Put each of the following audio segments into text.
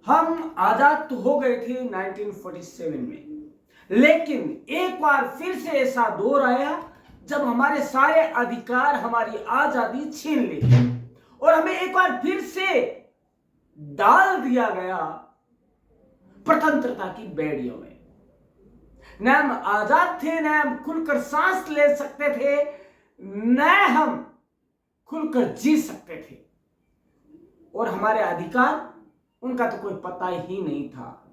हम आजाद तो हो गए थे 1947 में, लेकिन एक बार फिर से ऐसा दौर आया जब हमारे सारे अधिकार, हमारी आजादी छीन ली और हमें एक बार फिर से डाल दिया गया स्वतंत्रता की बेड़ियों में। न हम आजाद थे, न हम खुलकर सांस ले सकते थे, न हम खुलकर जी सकते थे और हमारे अधिकार, उनका तो कोई पता ही नहीं था,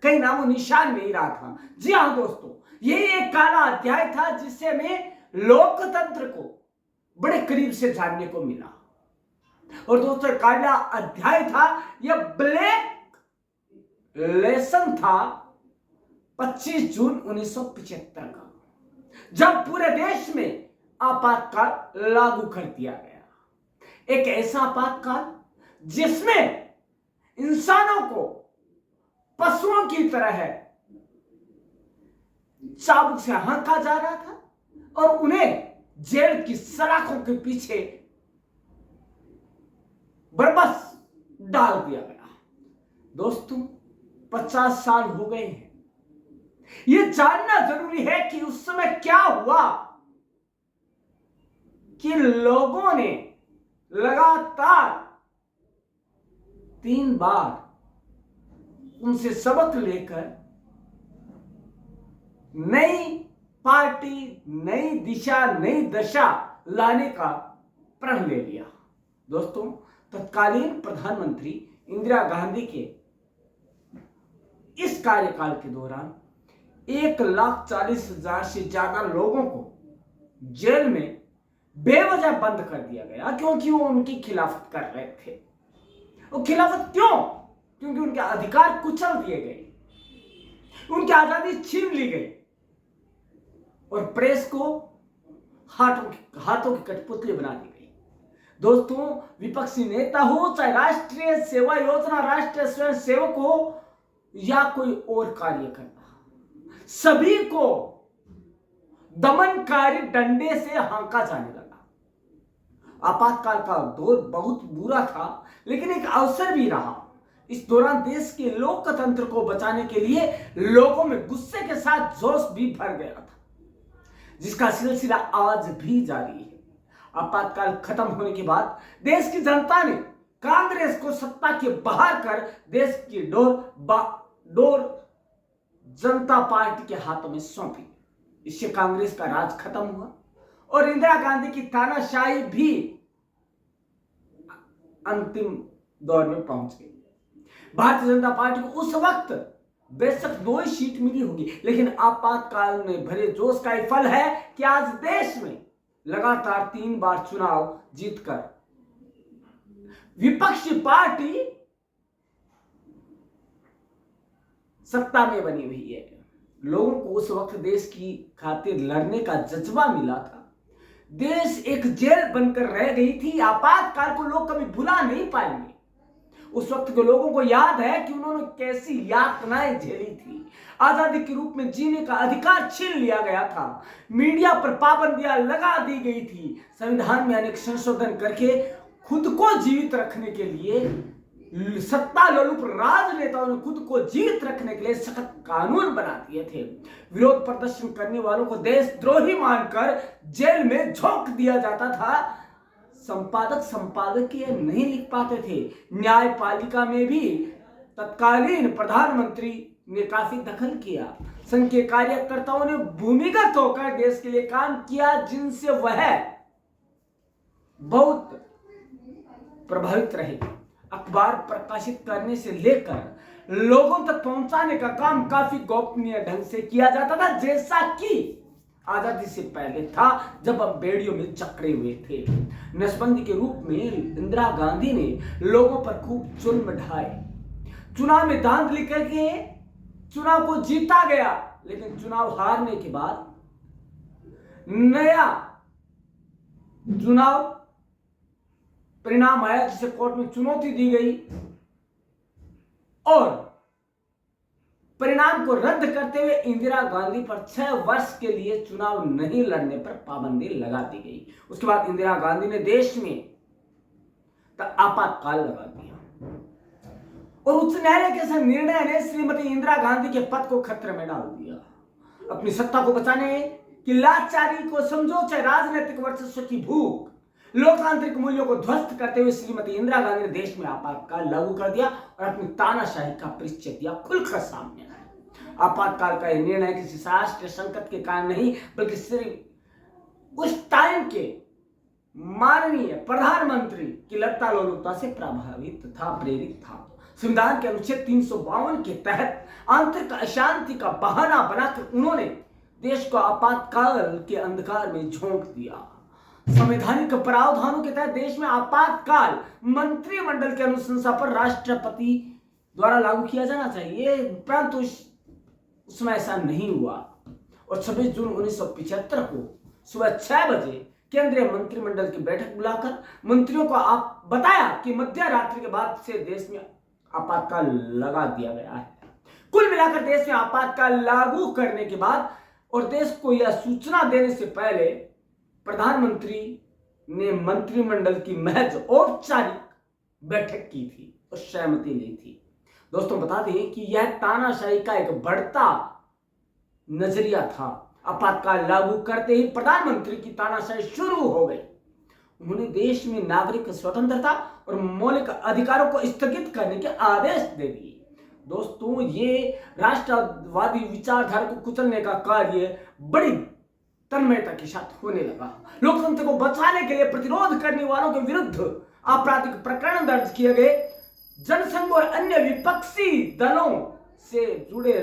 कहीं नामो निशान नहीं रहा था। जी हां दोस्तों, यही एक काला अध्याय था जिससे हमें लोकतंत्र को बड़े करीब से जानने को मिला। और दोस्तों, काला अध्याय था, यह ब्लैक लेसन था 25 जून 1975 का, जब पूरे देश में आपातकाल लागू कर दिया गया। एक ऐसा आपातकाल जिसमें इंसानों को पशुओं की तरह चाबुक से हाँका जा रहा था और उन्हें जेल की सलाखों के पीछे बरबस डाल दिया गया। दोस्तों, 50 साल हो गए हैं। यह जानना जरूरी है कि उस समय क्या हुआ कि लोगों ने लगातार 3 बार उनसे सबक लेकर नई पार्टी, नई दिशा, नई दशा लाने का प्रण ले लिया। दोस्तों, तत्कालीन प्रधानमंत्री इंदिरा गांधी के इस कार्यकाल के दौरान 1,40,000 से ज्यादा लोगों को जेल में बेवजह बंद कर दिया गया क्योंकि वो उनकी खिलाफत कर रहे थे। वो खिलाफत क्यों? क्योंकि उनके अधिकार कुचल दिए गए, उनकी आजादी छीन ली गई और प्रेस को हाथों की कठपुतली बना दी गई। दोस्तों, विपक्षी नेता हो, चाहे राष्ट्रीय सेवा योजना, राष्ट्रीय स्वयं सेवक हो या कोई और कार्यकर्ता, सभी को दमनकारी डंडे से हाँका जाने लगा। आपातकाल का दौर बहुत बुरा था, लेकिन एक अवसर भी रहा। इस दौरान देश के लोकतंत्र को बचाने के लिए लोगों में गुस्से के साथ जोश भी भर गया था, जिसका सिलसिला आज भी जारी है। आपातकाल खत्म होने के बाद देश की जनता ने कांग्रेस को सत्ता के बाहर कर देश की डोर जनता पार्टी के हाथों में सौंपी। इससे कांग्रेस का राज खत्म हुआ और इंदिरा गांधी की तानाशाही भी अंतिम दौर में पहुंच गई। भारतीय जनता पार्टी को उस वक्त बेशक 2 ही सीट मिली होगी, लेकिन आपातकाल में भरे जोश का ही फल है कि आज देश में लगातार 3 बार चुनाव जीतकर विपक्षी पार्टी सत्ता में बनी हुई है। लोगों को उस वक्त देश की खातिर लड़ने का जज्बा मिला था। देश एक जेल बनकर रह गई थी। आपातकाल को लोग कभी भुला नहीं पाएंगे। उस वक्त के लोगों को याद है कि उन्होंने कैसी यातनाएं झेली थी। आजादी के रूप में जीने का अधिकार छीन लिया गया था। मीडिया पर पाबंदियां लगा दी गई थी। संविधान में अनेक संशोधन करके खुद को जीवित रखने के लिए सत्ता लोलुप राजनेताओं ने खुद को जीवित रखने के लिए सख्त कानून बना दिए थे। विरोध प्रदर्शन करने वालों को देशद्रोही मानकर जेल में झोंक दिया जाता था। संपादकीय नहीं लिख पाते थे। न्यायपालिका में भी तत्कालीन प्रधानमंत्री ने काफी दखल किया। संघ के कार्यकर्ताओं ने भूमिगत होकर देश के लिए काम किया, जिनसे वह बहुत प्रभावित रहे। अखबार प्रकाशित करने से लेकर लोगों तक पहुंचाने का काम काफी गोपनीय ढंग से किया जाता था, जैसा कि आजादी से पहले था, जब हम बेड़ियों में जकड़े हुए थे। नसबंदी के रूप में इंदिरा गांधी ने लोगों पर खूब जुल्म ढाए। चुनाव में धांधली करके चुनाव को जीता गया, लेकिन चुनाव हारने के बाद नया चुनाव परिणाम आया, जिसे कोर्ट में चुनौती दी गई और परिणाम को रद्द करते हुए इंदिरा गांधी पर 6 वर्ष के लिए चुनाव नहीं लड़ने पर पाबंदी लगा दी गई। उसके बाद इंदिरा गांधी ने देश में आपातकाल लगा दिया और उच्च न्यायालय के इस निर्णय ने श्रीमती इंदिरा गांधी के पद को खतरे में डाल दिया। अपनी सत्ता को बचाने की लाचारी को समझो चाहे राजनीतिक वर्चस्व की भूख, लोकतांत्रिक मूल्यों को ध्वस्त करते हुए श्रीमती इंदिरा गांधी ने देश में आपातकाल लागू कर दिया और अपनी तानाशाही का परिचय दिया खुलकर सामने आया। आपातकाल का यह निर्णय किसी राष्ट्रीय संकट के कारण नहीं, बल्कि सिर्फ उस टाइम के माननीय प्रधानमंत्री की लत्ता लोलुपता से प्रभावित था, प्रेरित था। संविधान के अनुच्छेद 352 के तहत आंतरिक अशांति का बहाना बनाकर उन्होंने देश को आपातकाल के अंधकार में झोंक दिया। संवैधानिक प्रावधानों के तहत देश में आपातकाल मंत्रिमंडल की अनुशंसा पर राष्ट्रपति द्वारा लागू किया जाना चाहिए, परंतु उसमें ऐसा नहीं हुआ और 26 जून 1975 को सुबह 6 बजे केंद्रीय मंत्रिमंडल की बैठक बुलाकर मंत्रियों को आप बताया कि मध्य रात्रि के बाद से देश में आपातकाल लगा दिया गया है। कुल मिलाकर देश में आपातकाल लागू करने के बाद और देश को यह सूचना देने से पहले प्रधानमंत्री ने मंत्रिमंडल की महज औपचारिक बैठक की थी और सहमति ली थी। दोस्तों बता दें कि यह तानाशाही का एक बढ़ता नजरिया था। आपातकाल लागू करते ही प्रधानमंत्री की तानाशाही शुरू हो गई। उन्होंने देश में नागरिक स्वतंत्रता और मौलिक अधिकारों को स्थगित करने के आदेश दे दिए। दोस्तों ये राष्ट्रवादी विचारधारा को कुचलने का कार्य बड़ी तन्मयता के साथ होने लगा। लोकतंत्र को बचाने के लिए प्रतिरोध करने वालों के विरुद्ध आपराधिक प्रकरण दर्ज किए गए। जनसंघ और अन्य विपक्षी दलों से जुड़े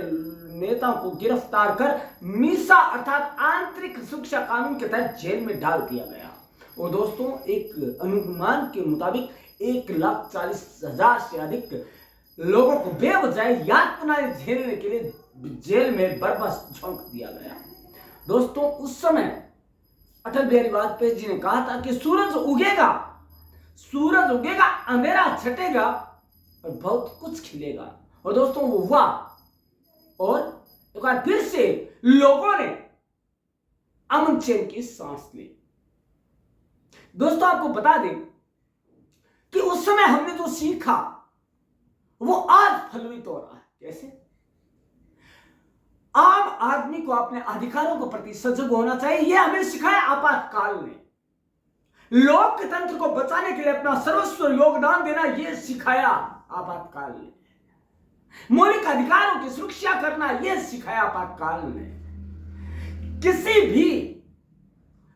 नेताओं को गिरफ्तार कर मीसा अर्थात आंतरिक सुरक्षा कानून के तहत जेल में डाल दिया गया। और दोस्तों एक अनुमान के मुताबिक 1,40,000 से अधिक लोगों को बेवजह यातनाएं झेलने के लिए जेल में बर्बस झोंक दिया गया। दोस्तों उस समय अटल बिहारी वाजपेयी जी ने कहा था कि सूरज उगेगा, अंधेरा छटेगा और बहुत कुछ खिलेगा। और दोस्तों वो हुआ और एक बार फिर से लोगों ने अमन चैन की सांस ली। दोस्तों आपको बता दें कि उस समय हमने जो सीखा वो आज फलवित हो रहा है। कैसे? आम आदमी को अपने अधिकारों के प्रति सजग होना चाहिए, यह हमें सिखाया आपातकाल ने। लोकतंत्र को बचाने के लिए अपना सर्वस्व योगदान देना यह सिखाया आपातकाल ने। मौलिक अधिकारों की सुरक्षा करना यह सिखाया आपातकाल ने। किसी भी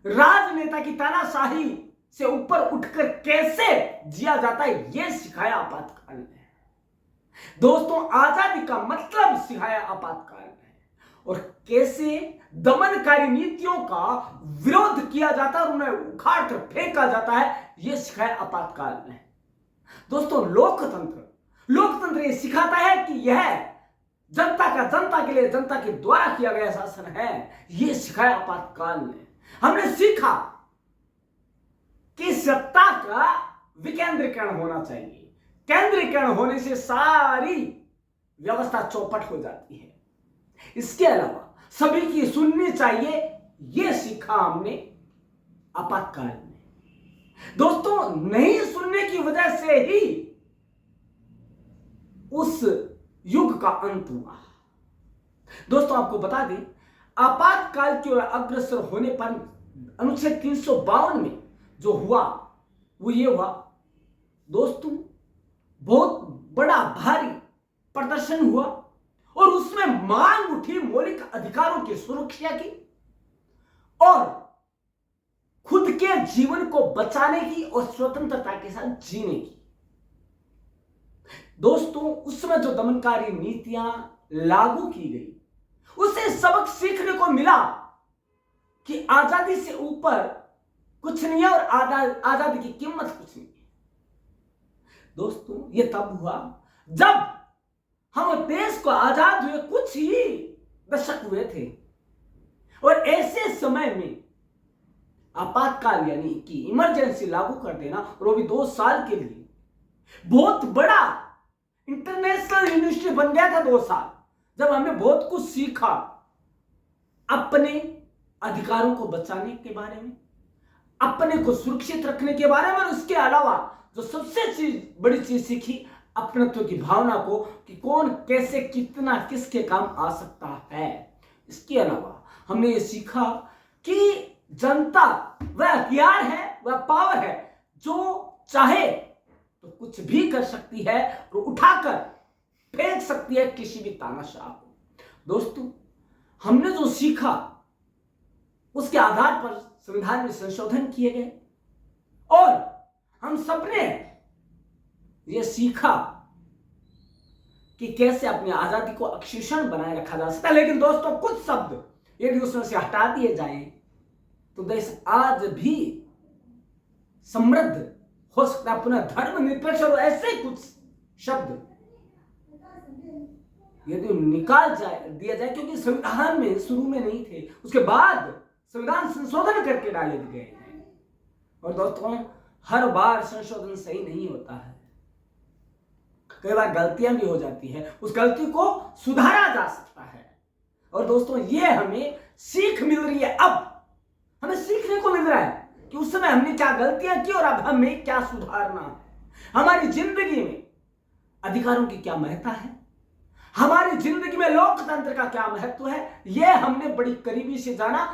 राजनेता की तानाशाही से ऊपर उठकर कैसे जिया जाता है यह सिखाया आपातकाल ने। दोस्तों आजादी का मतलब सिखाया आपातकाल ने और कैसे दमनकारी नीतियों का विरोध किया जाता है और उन्हें उखाड़ कर फेंका जाता है यह सिखाया आपातकाल ने। दोस्तों लोकतंत्र यह सिखाता है कि यह जनता के लिए जनता के द्वारा किया गया शासन है, यह सिखाया आपातकाल ने। हमने सीखा कि सत्ता का विकेंद्रीकरण होना चाहिए। केंद्रीकरण होने से सारी व्यवस्था चौपट हो जाती है। इसके अलावा सभी की सुननी चाहिए, यह सीखा हमने आपातकाल में। दोस्तों नहीं सुनने की वजह से ही उस युग का अंत हुआ। दोस्तों आपको बता दें आपातकाल की ओर अग्रसर होने पर अनुच्छेद 352 में जो हुआ वो ये हुआ। दोस्तों बहुत बड़ा भारी प्रदर्शन हुआ और उसमें मांग उठी मौलिक अधिकारों की सुरक्षा की और खुद के जीवन को बचाने की और स्वतंत्रता के साथ जीने की। दोस्तों उस समय जो दमनकारी नीतियां लागू की गई उससे सबक सीखने को मिला कि आजादी से ऊपर कुछ नहीं है और आजादी की कीमत कुछ नहीं है। दोस्तों यह तब हुआ जब हम देश को आजाद हुए कुछ ही दशक हुए थे और ऐसे समय में आपातकाल यानी कि इमरजेंसी लागू कर देना और वो भी 2 साल के लिए बहुत बड़ा इंटरनेशनल यूनिवर्सिटी बन गया था। 2 साल जब हमने बहुत कुछ सीखा अपने अधिकारों को बचाने के बारे में, अपने को सुरक्षित रखने के बारे में और उसके अलावा जो सबसे बड़ी चीज सीखी अपनत्व की भावना को कि कौन कैसे कितना किसके काम आ सकता है। इसके अलावा हमने ये सीखा कि जनता वह हथियार है, वह पावर है जो चाहे तो कुछ भी कर सकती है और उठाकर फेंक सकती है किसी भी तानाशाह को। दोस्तों, हमने जो सीखा उसके आधार पर संविधान में संशोधन किए गए और हम सबने ये सीखा कि कैसे अपनी आजादी को अक्षुण्ण बनाए रखा जा सकता है। लेकिन दोस्तों, कुछ शब्द यदि उसमें से हटा दिए जाएं तो देश आज भी समृद्ध हो सकता है, पुनः धर्मनिरपेक्ष और ऐसे कुछ शब्द यदि निकाल दिया जाए, क्योंकि संविधान में शुरू में नहीं थे, उसके बाद संविधान संशोधन करके डाले गए हैं। और दोस्तों, हर बार संशोधन सही नहीं होता है, कई बार गलतियां भी हो जाती है, उस गलती को सुधारा जा सकता है। और दोस्तों, ये हमें सीख मिल रही है, अब हमें सीखने को मिल रहा है कि उस समय हमने क्या गलतियां की और अब हमें क्या सुधारना है। हमारी जिंदगी में अधिकारों की क्या महत्ता है, हमारी जिंदगी में लोकतंत्र का क्या महत्व है, यह हमने बड़ी करीबी से जाना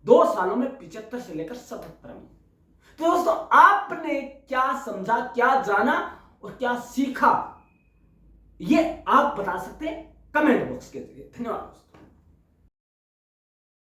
2 सालों में 75 से लेकर 77 में। तो दोस्तों, आपने क्या समझा, क्या जाना और क्या सीखा, ये आप बता सकते हैं कमेंट बॉक्स के जरिए। धन्यवाद।